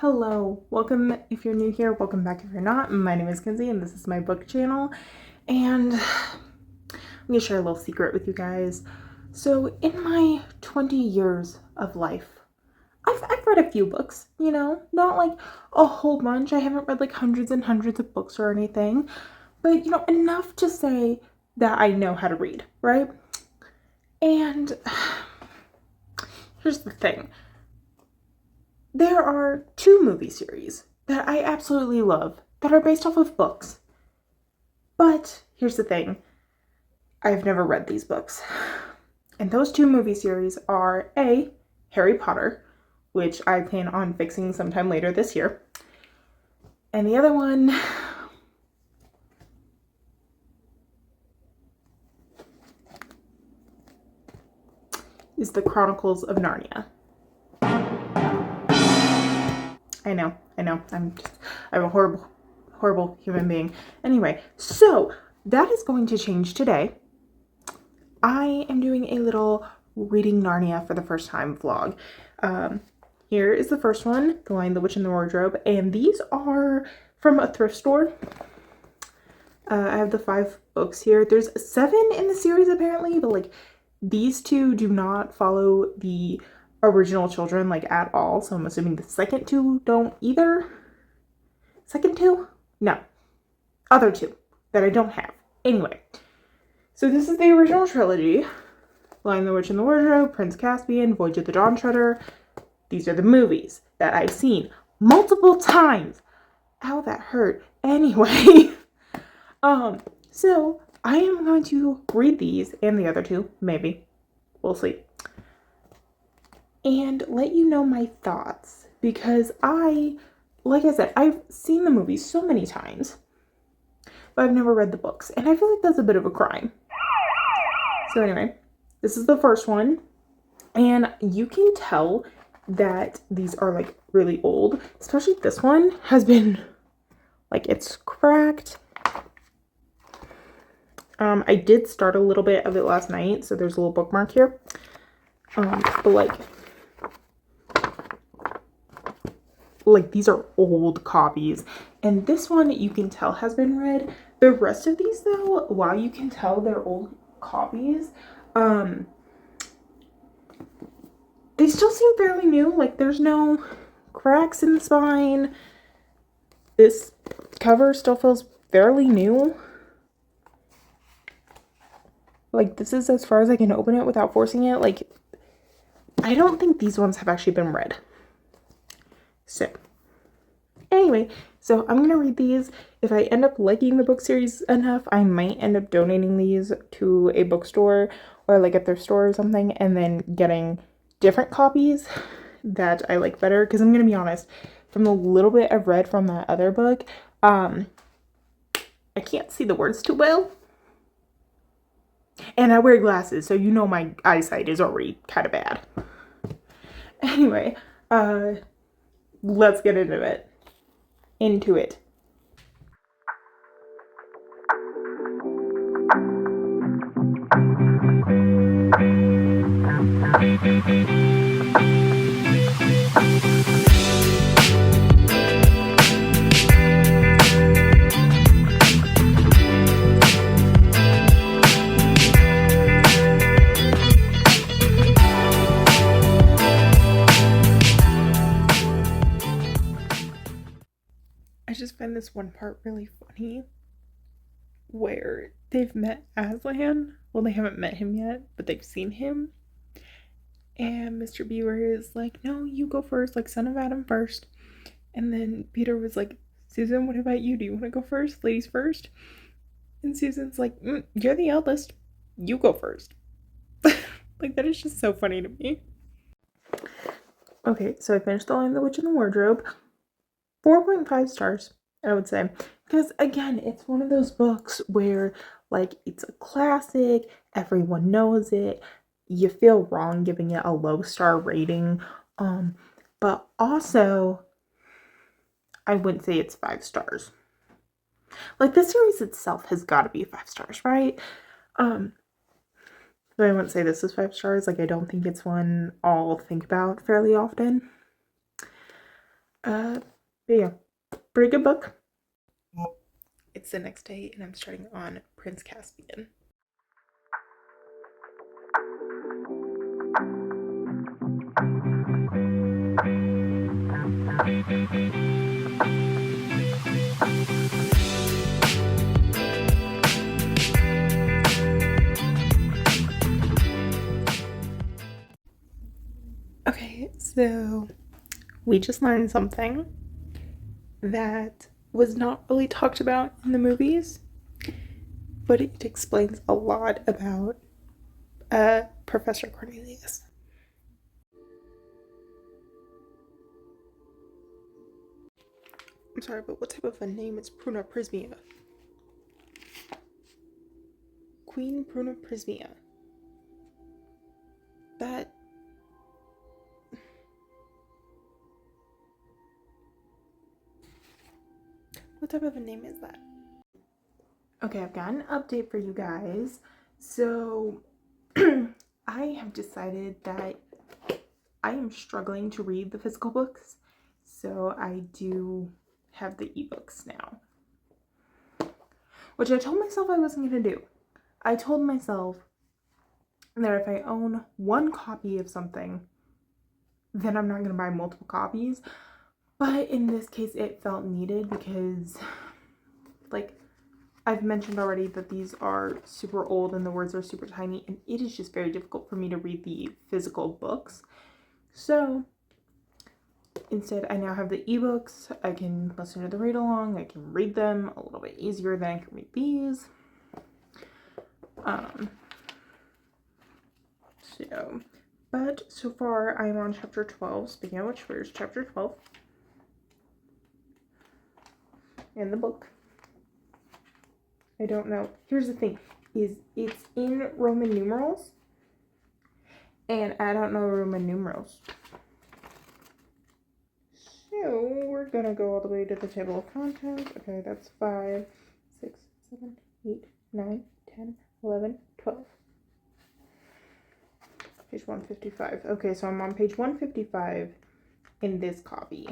Hello, welcome if you're new here, welcome back if you're not. My name is Kenzie and this is my book channel, and I'm gonna share a little secret with you guys. So in my 20 years of life, I've read a few books, not like a whole bunch. I haven't read like hundreds and hundreds of books or anything, but enough to say that I know how to read, right? And here's the thing. There are two movie series that I absolutely love that are based off of books. But here's the thing. I've never read these books. And those two movie series are A, Harry Potter, which I plan on fixing sometime later this year. And the other one is The Chronicles of Narnia. I know. I'm a horrible human being. Anyway, so that is going to change today. I am doing a little reading Narnia for the first time vlog. Here is the first one, The Lion, the Witch, and the Wardrobe, and these are from a thrift store. I have the 5 books here. There's 7 in the series apparently, but like these two do not follow the original children like at all, so I'm assuming the second 2 don't either. Second 2? No. Other 2 that I don't have. Anyway, so this is the original trilogy. Lion, the Witch, and the Wardrobe, Prince Caspian, Voyage of the Dawn Treader. These are the movies that I've seen multiple times. Ow, that hurt. Anyway, so I am going to read these and the other 2, maybe. We'll see. And let you know my thoughts, because like I said, I've seen the movies so many times, but I've never read the books, and I feel like that's a bit of a crime. So anyway, this is the first one, and you can tell that these are like really old, especially this one has been like, it's cracked. I did start a little bit of it last night, so there's a little bookmark here. But like these are old copies, and this one you can tell has been read. The rest of these though, while you can tell they're old copies, they still seem fairly new. Like there's no cracks in the spine. This cover still feels fairly new. Like this is as far as I can open it without forcing it. Like I don't think these ones have actually been read. So anyway, so I'm gonna read these. If I end up liking the book series enough, I might end up donating these to a bookstore or like a thrift store or something, and then getting different copies that I like better. Because I'm gonna be honest, from the little bit I've read from that other book, I can't see the words too well. And I wear glasses, so my eyesight is already kind of bad. Anyway, let's get into it. I just find this one part really funny where they've met Aslan. Well, they haven't met him yet, but they've seen him. And Mr. Beaver is like, no, you go first, like son of Adam first. And then Peter was like, Susan, what about you? Do you want to go first? Ladies first? And Susan's like, you're the eldest. You go first. Like, that is just so funny to me. Okay, so I finished The Lion, the Witch, and the Wardrobe. 4.5 stars, I would say. Because, again, it's one of those books where, like, it's a classic. Everyone knows it. You feel wrong giving it a low star rating. But also, I wouldn't say it's 5 stars. Like, the series itself has got to be 5 stars, right? But I wouldn't say this is 5 stars. Like, I don't think it's one I'll think about fairly often. But yeah, pretty good book. It's the next day and I'm starting on Prince Caspian. Okay, so we just learned something that was not really talked about in the movies, but it explains a lot about Professor Cornelius. I'm sorry, but what type of a name is Pruna Prismia? Queen Pruna Prismia. That... What type of a name is that? Okay, I've got an update for you guys. So, I have decided that I am struggling to read the physical books. So, I do have the ebooks now. Which I told myself I wasn't going to do. I told myself that if I own one copy of something, then I'm not going to buy multiple copies. But in this case, it felt needed because, like, I've mentioned already that these are super old and the words are super tiny, and it is just very difficult for me to read the physical books. So instead, I now have the ebooks. I can listen to the read along. I can read them a little bit easier than I can read these. But so far I'm on chapter 12. Speaking of which, where's chapter 12 in the book? I don't know. Here's the thing, is it's in Roman numerals, and I don't know Roman numerals. So we're gonna go all the way to the table of contents. Okay, that's 5, 6, 7, 8, 9, 10, 11, 12. Page 155. Okay, so I'm on page 155 in this copy.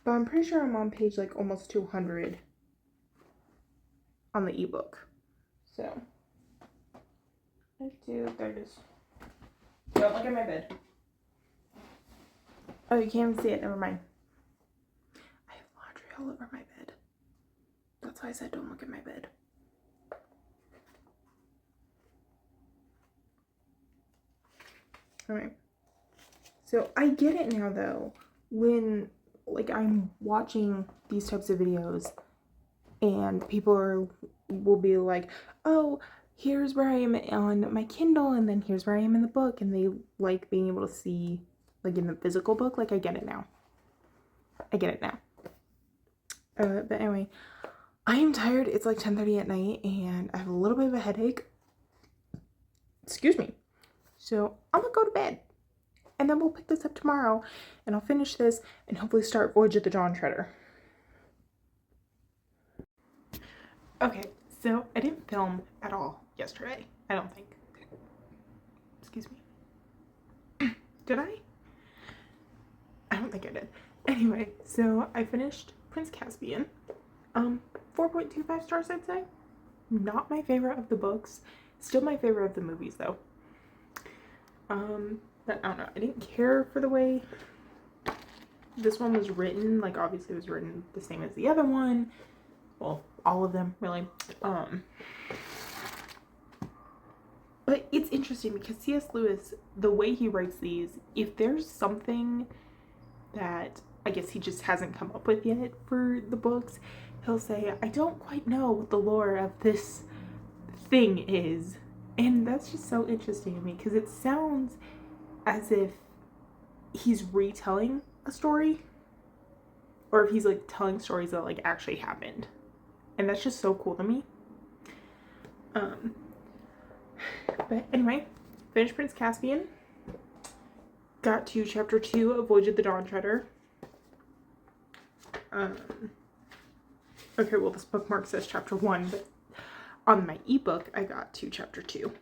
But I'm pretty sure I'm on page like almost 200 on the ebook. So, there it is. Don't look at my bed. Oh, you can't even see it. Never mind. I have laundry all over my bed. That's why I said don't look at my bed. Alright. So I get it now though, when like I'm watching these types of videos and people will be like, oh, here's where I am on my Kindle and then here's where I am in the book, and they like being able to see like in the physical book. Like I get it now. But anyway, I am tired. It's like 10:30 at night and I have a little bit of a headache. Excuse me. So I'm gonna go to bed. And then we'll pick this up tomorrow and I'll finish this and hopefully start Voyage of the Dawn Treader. Okay, so I didn't film at all yesterday, I don't think. Excuse me. Did I? I don't think I did. Anyway, so I finished Prince Caspian. 4.25 stars, I'd say. Not my favorite of the books. Still my favorite of the movies, though. But I don't know. I didn't care for the way this one was written. Like, obviously it was written the same as the other one. Well, all of them, really. But it's interesting because C.S. Lewis, the way he writes these, if there's something that I guess he just hasn't come up with yet for the books, he'll say, I don't quite know what the lore of this thing is. And that's just so interesting to me because it sounds as if he's retelling a story, or if he's like telling stories that like actually happened. And that's just so cool to me. But anyway, finished Prince Caspian. Got to chapter 2 of Voyage of the Dawn Treader. Okay, well this bookmark says chapter 1, but on my ebook I got to chapter 2.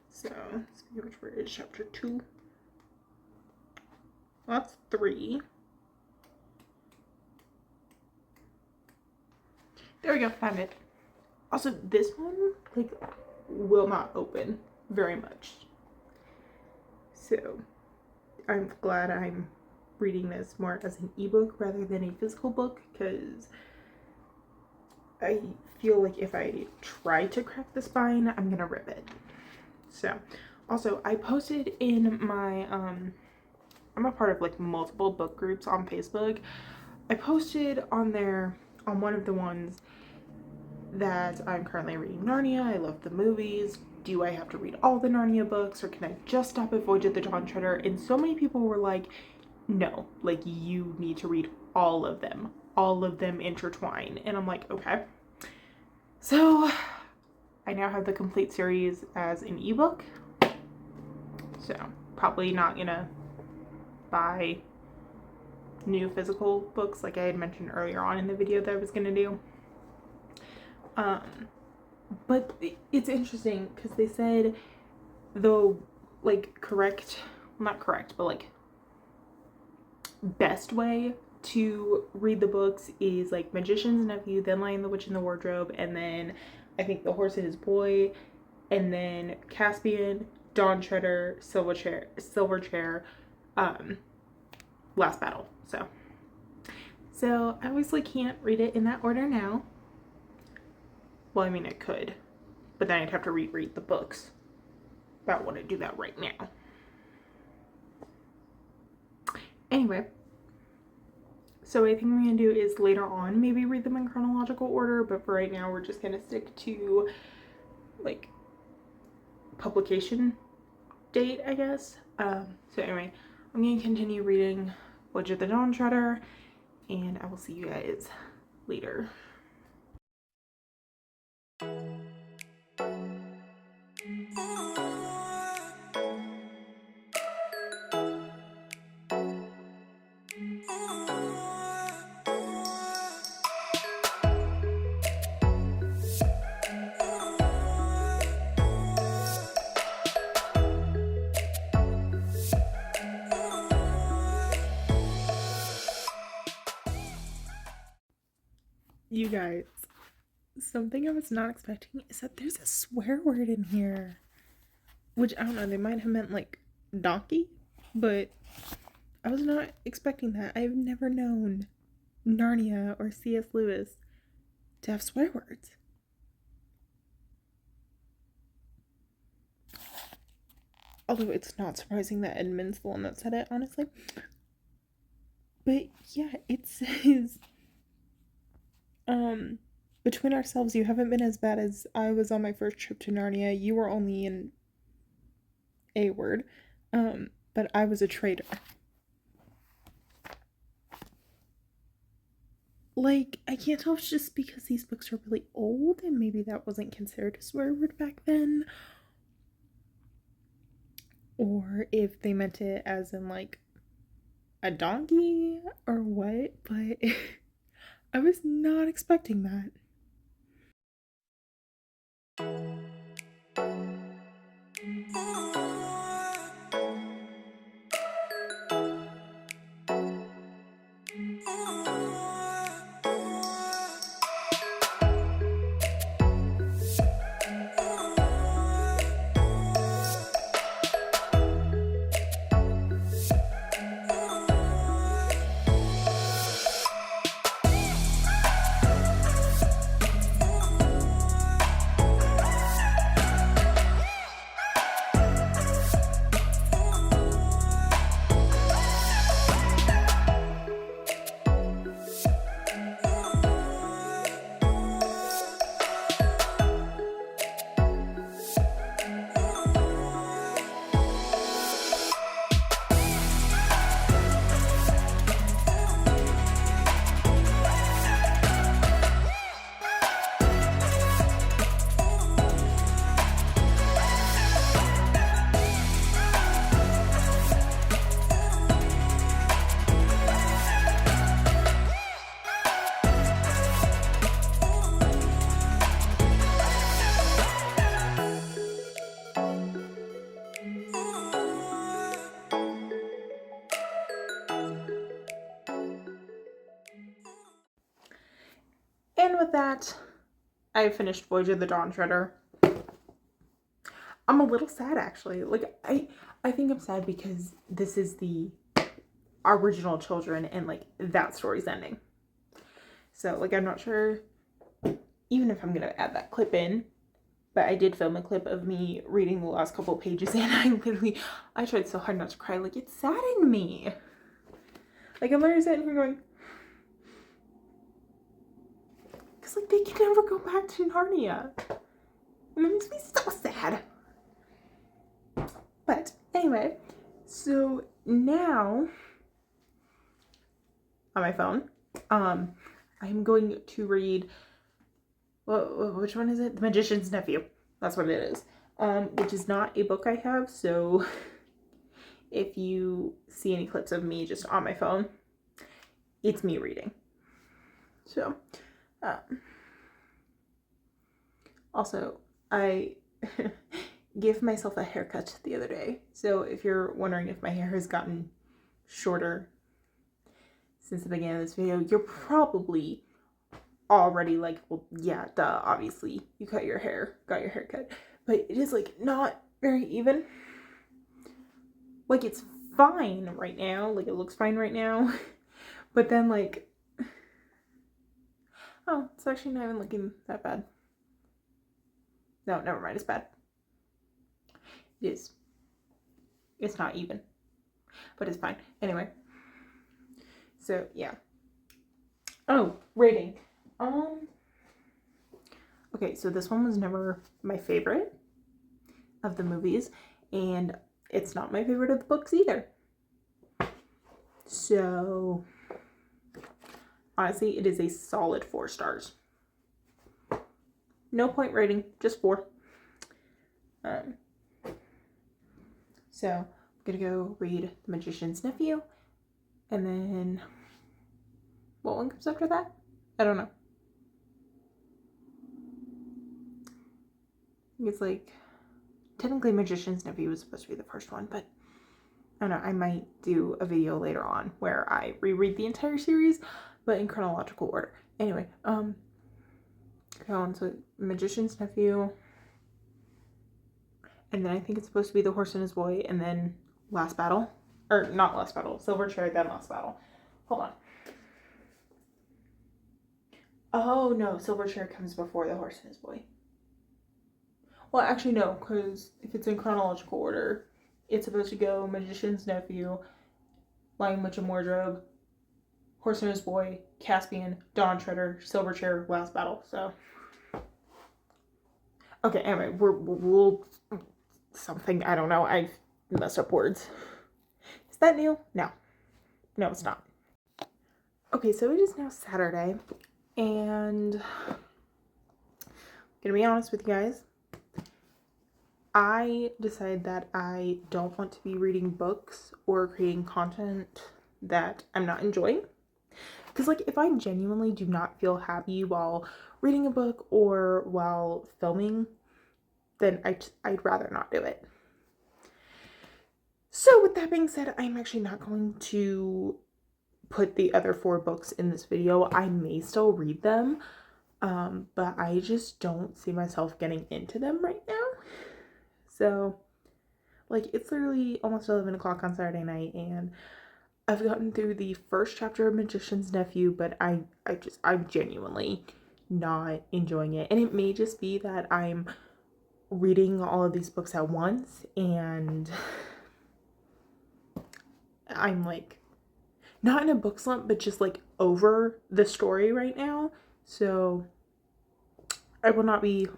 So, speaking of which, where is chapter 2? That's 3. There we go, found it. Also, this one, like, will not open very much. So, I'm glad I'm reading this more as an ebook rather than a physical book, because I feel like if I try to crack the spine, I'm gonna rip it. So, also, I posted in my, I'm a part of like multiple book groups on Facebook. I posted on there, on one of the ones, that I'm currently reading Narnia. I love the movies. Do I have to read all the Narnia books, or can I just stop at Voyage of the Dawn Treader? And so many people were like, no, like you need to read all of them intertwine. And I'm like, okay. So I now have the complete series as an ebook. So probably not gonna buy new physical books like I had mentioned earlier on in the video that I was gonna do. But it's interesting because they said the like not correct, but like best way to read the books is like Magician's Nephew, then Lion the Witch in the Wardrobe, and then I think The Horse and His Boy, and then Caspian, Dawn Treader, Silver Chair, Last Battle. So I obviously can't read it in that order now. Well, I mean, I could, but then I'd have to reread the books. But I want to do that right now. Anyway, so I think I'm going to do is later on maybe read them in chronological order, but for right now we're just going to stick to like publication date, I guess. So anyway, I'm going to continue reading Voyage of the Dawn Treader, and I will see you guys later. You guys, something I was not expecting is that there's a swear word in here. Which, I don't know, they might have meant like donkey, but I was not expecting that. I've never known Narnia or C.S. Lewis to have swear words. Although it's not surprising that Edmund's the one that said it, honestly. But yeah, it says, between ourselves, you haven't been as bad as I was on my first trip to Narnia. You were only in a word, but I was a traitor. Like, I can't tell if it's just because these books are really old and maybe that wasn't considered a swear word back then, or if they meant it as in like a donkey or what, but I was not expecting that. with that, I finished Voyage of the Dawn Treader. I'm a little sad, actually. Like, I think I'm sad because this is the original children and, like, that story's ending. So, like, I'm not sure even if I'm going to add that clip in, but I did film a clip of me reading the last couple pages, and I tried so hard not to cry. Like, it saddened me. Like, I'm literally sitting here going, because, like, they can never go back to Narnia. And it makes me so sad. But, anyway, so now, on my phone, I'm going to read, which one is it? The Magician's Nephew. That's what it is. Which is not a book I have, so if you see any clips of me just on my phone, it's me reading. So, also, I gave myself a haircut the other day. So if you're wondering if my hair has gotten shorter since the beginning of this video, you're probably already like, well, yeah, duh, obviously you got your hair cut, but it is like not very even. Like, it's fine right now, like it looks fine right now, but then like, oh, it's actually not even looking that bad. No, never mind, it's bad. It is. It's not even, but it's fine. Anyway, so yeah. Oh, rating. Okay, so this one was never my favorite of the movies, and it's not my favorite of the books either. So, honestly, it is a solid 4 stars. No point rating, just 4. So, I'm gonna go read The Magician's Nephew, and then what one comes after that? I don't know. It's like, technically Magician's Nephew was supposed to be the first one, but I don't know, I might do a video later on where I reread the entire series, but in chronological order. Anyway, go on, so Magician's Nephew, and then I think it's supposed to be The Horse and His Boy, and then Last Battle, or not Last Battle, Silver Chair, then Last Battle. Hold on. Oh no, Silver Chair comes before The Horse and His Boy. Well, actually no, because if it's in chronological order, it's supposed to go Magician's Nephew, Lion, Witch, and Wardrobe, Horse and His Boy, Caspian, Dawn Treader, Silver Chair, Last Battle. So, okay. Anyway, we'll something. I don't know. I've messed up words. Is that new? No, it's not. Okay, so it is now Saturday, and I'm gonna be honest with you guys. I decided that I don't want to be reading books or creating content that I'm not enjoying. Because, like, if I genuinely do not feel happy while reading a book or while filming, then I'd rather not do it. So, with that being said, I'm actually not going to put the other 4 books in this video. I may still read them, but I just don't see myself getting into them right now. So, like, it's literally almost 11 o'clock on Saturday night, and I've gotten through the first chapter of Magician's Nephew, but I'm genuinely not enjoying it. And it may just be that I'm reading all of these books at once, and I'm, like, not in a book slump, but just, like, over the story right now. So, I will not be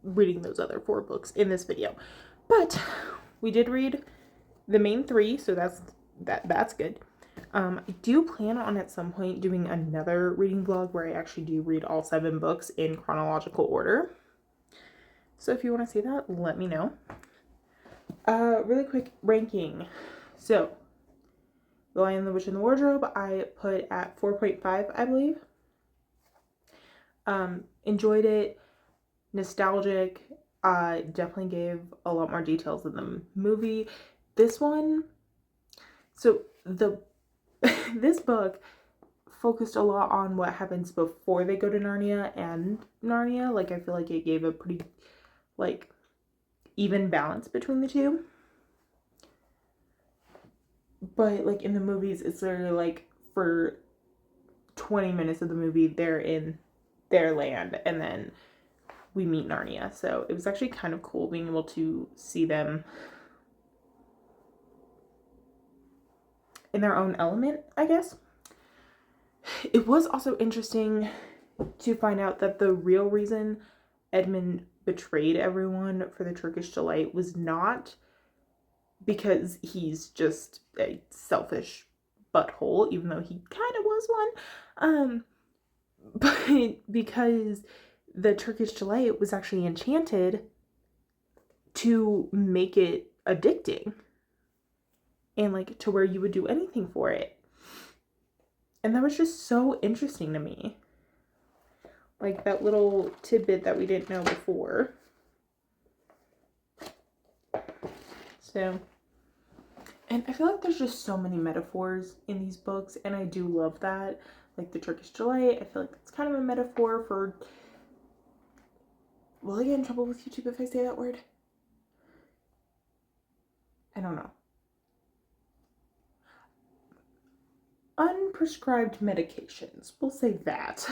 reading those other 4 books in this video, but we did read the main 3, so that's good. I do plan on at some point doing another reading vlog where I actually do read all 7 books in chronological order, so if you want to see that, let me know. Really quick ranking. So The Lion, the Witch, and the Wardrobe I put at 4.5, I believe. Enjoyed it. Nostalgic. Definitely gave a lot more details than the movie. This one, so this book focused a lot on what happens before they go to Narnia and Narnia. Like, I feel like it gave a pretty, like, even balance between the two. But, like, in the movies, it's literally, like, for 20 minutes of the movie, they're in their land, and then we meet Narnia. So it was actually kind of cool being able to see them in their own element, I guess. It was also interesting to find out that the real reason Edmund betrayed everyone for the Turkish delight was not because he's just a selfish butthole, even though he kind of was one, but because the Turkish delight was actually enchanted to make it addicting and like to where you would do anything for it. And that was just so interesting to me. Like that little tidbit that we didn't know before. So, and I feel like there's just so many metaphors in these books, and I do love that. Like the Turkish delight, I feel like it's kind of a metaphor for... Will I get in trouble with YouTube if I say that word? I don't know. Unprescribed medications. We'll say that.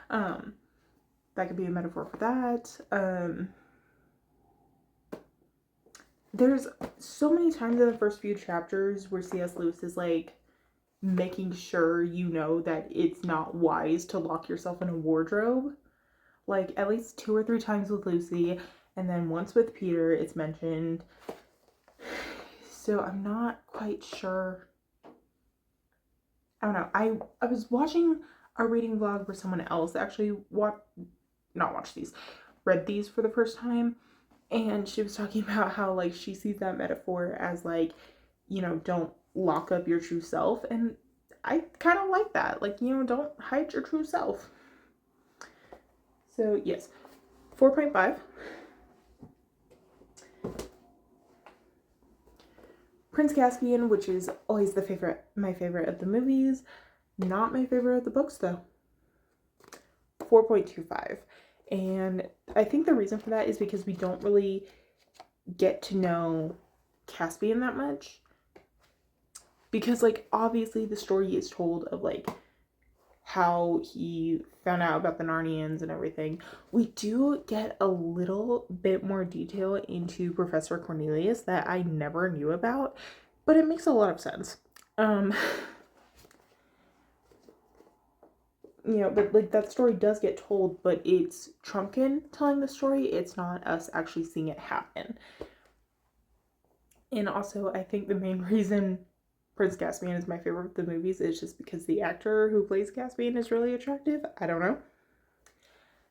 That could be a metaphor for that. There's so many times in the first few chapters where C.S. Lewis is like making sure you know that it's not wise to lock yourself in a wardrobe. Like at least 2 or 3 times with Lucy, and then once with Peter it's mentioned. So I'm not quite sure. I don't know. I was watching a reading vlog where someone else actually read these for the first time. And she was talking about how, like, she sees that metaphor as, like, you know, don't lock up your true self. And I kind of like that. Like, you know, don't hide your true self. So, yes. 4.5. Prince Caspian, which is always my favorite of the movies. Not my favorite of the books, though. 4.25. And I think the reason for that is because we don't really get to know Caspian that much. Because, like, obviously the story is told of, like, how he found out about the Narnians and everything. We do get a little bit more detail into Professor Cornelius that I never knew about. But it makes a lot of sense. You know, but like that story does get told, but it's Trumpkin telling the story. It's not us actually seeing it happen. And also, I think the main reason Prince Caspian is my favorite of the movies is just because the actor who plays Caspian is really attractive. I don't know.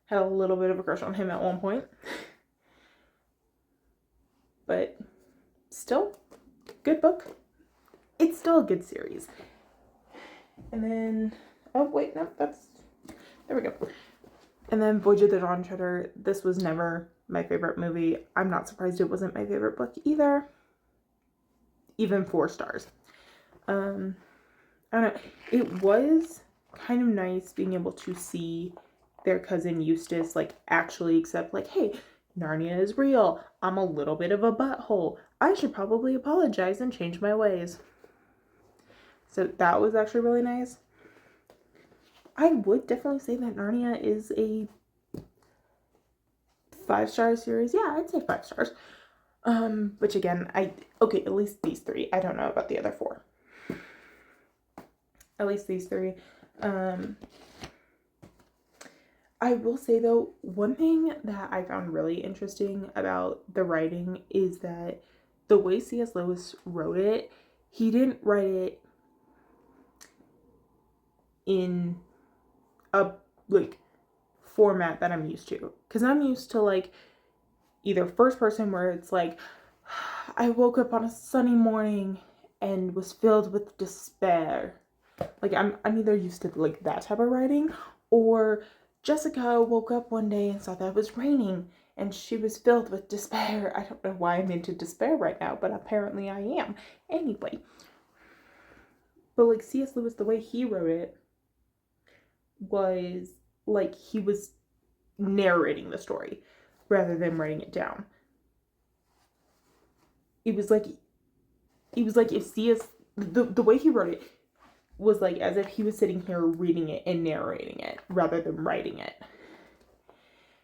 Had a little bit of a crush on him at one point. But still, good book. It's still a good series. And then... Oh, wait, no, there we go. And then Voyage of the Dawn Treader. This was never my favorite movie. I'm not surprised it wasn't my favorite book either. Even 4 stars. I don't know. It was kind of nice being able to see their cousin Eustace, like, actually accept, like, hey, Narnia is real. I'm a little bit of a butthole. I should probably apologize and change my ways. So that was actually really nice. I would definitely say that Narnia is a 5-star series. Yeah, I'd say 5 stars. Which again, okay, at least these 3. I don't know about the other 4. At least these 3. I will say though, one thing that I found really interesting about the writing is that the way C.S. Lewis wrote it, he didn't write it in a like format that I'm used to, because I'm used to like either first person where it's like I woke up on a sunny morning and was filled with despair. Like I'm either used to like that type of writing, or Jessica woke up one day and saw that it was raining and she was filled with despair. I don't know why I'm into despair right now, but apparently I am. Anyway, but like C.S. Lewis, the way he wrote it was like he was narrating the story rather than writing it down. It was like if C.S. the way he wrote it was like as if he was sitting here reading it and narrating it rather than writing it.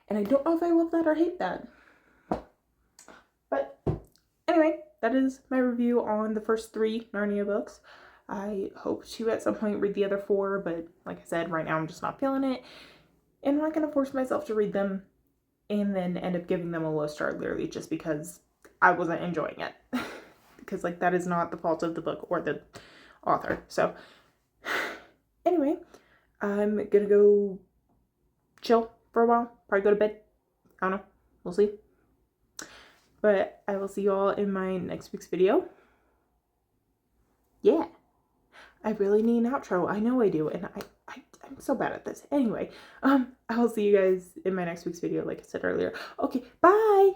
And I don't know if I love that or hate that. But anyway, that is my review on the first 3 Narnia books. I hope to at some point read the other 4, but like I said, right now I'm just not feeling it. And I'm not going to force myself to read them and then end up giving them a low star literally just because I wasn't enjoying it. Because like that is not the fault of the book or the author. So anyway, I'm going to go chill for a while. Probably go to bed. I don't know. We'll see. But I will see you all in my next week's video. Yeah. I really need an outro. I know I do. And I'm so bad at this. Anyway, I will see you guys in my next week's video, like I said earlier. Okay, bye!